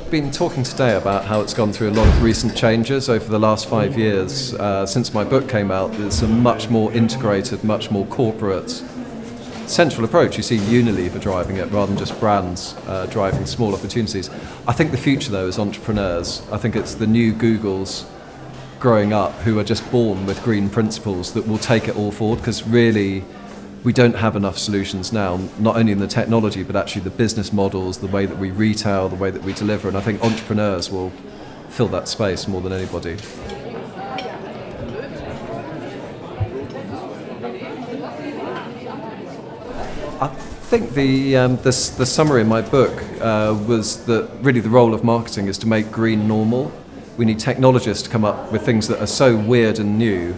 been talking today about how it's gone through a lot of recent changes over the last 5 years. Since my book came out, there's a much more integrated, much more corporate central approach. You see Unilever driving it rather than just brands driving small opportunities. I think the future, though, is entrepreneurs. I think it's the new Googles growing up who are just born with green principles that will take it all forward, because really we don't have enough solutions now, not only in the technology but actually the business models, the way that we retail, the way that we deliver, and I think entrepreneurs will fill that space more than anybody. I think the summary in my book was that really the role of marketing is to make green normal. We need technologists to come up with things that are so weird and new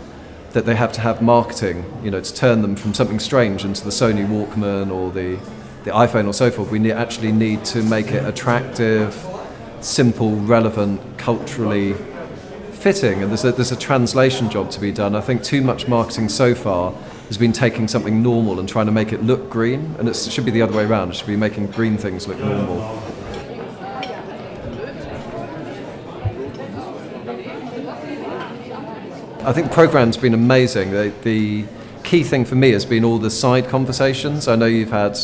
that they have to have marketing, to turn them from something strange into the Sony Walkman or the iPhone or so forth. We actually need to make it attractive, simple, relevant, culturally fitting, and there's a translation job to be done. I think too much marketing so far has been taking something normal and trying to make it look green, and it should be the other way around. It should be making green things look normal. I think the programme's been amazing. The key thing for me has been all the side conversations. I know you've had,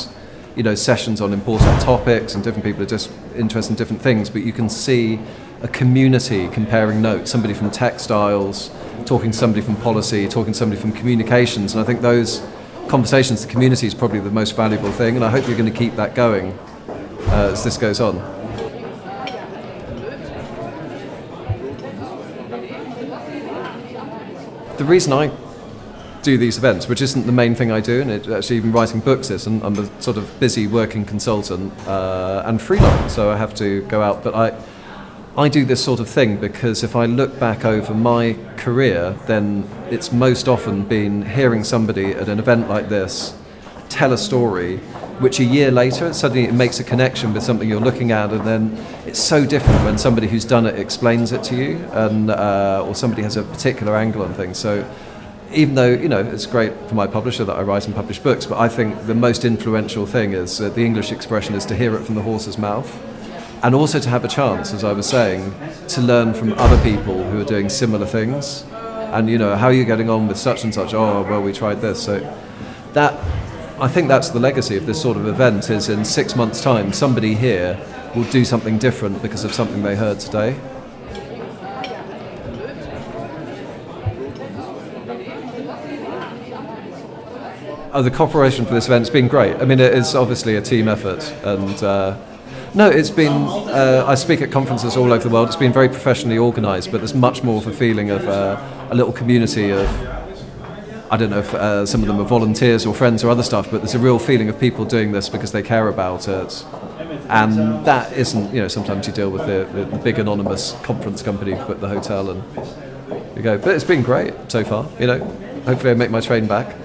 sessions on important topics and different people are just interested in different things, but you can see a community comparing notes, somebody from textiles, talking to somebody from policy, talking to somebody from communications, and I think those conversations, the community is probably the most valuable thing, and I hope you're going to keep that going as this goes on. The reason I do these events, which isn't the main thing I do, and actually even writing books isn't, I'm a sort of busy working consultant and freelance, so I have to go out, but I do this sort of thing because if I look back over my career, then it's most often been hearing somebody at an event like this tell a story which a year later suddenly it makes a connection with something you're looking at, and then it's so different when somebody who's done it explains it to you, and or somebody has a particular angle on things. So even though it's great for my publisher that I write and publish books, but I think the most influential thing is the English expression is to hear it from the horse's mouth, and also to have a chance, as I was saying, to learn from other people who are doing similar things, and how are you getting on with such and such? Oh, well, we tried this. So I think that's the legacy of this sort of event, is in 6 months' time somebody here will do something different because of something they heard today. The cooperation for this event has been great. I mean, it is obviously a team effort, and no, it's been, I speak at conferences all over the world. It's been very professionally organised, but there's much more of a feeling of a little community of, I don't know if some of them are volunteers or friends or other stuff, but there's a real feeling of people doing this because they care about it. And that isn't, sometimes you deal with the big anonymous conference company who put the hotel and you go. But it's been great so far, Hopefully I make my train back.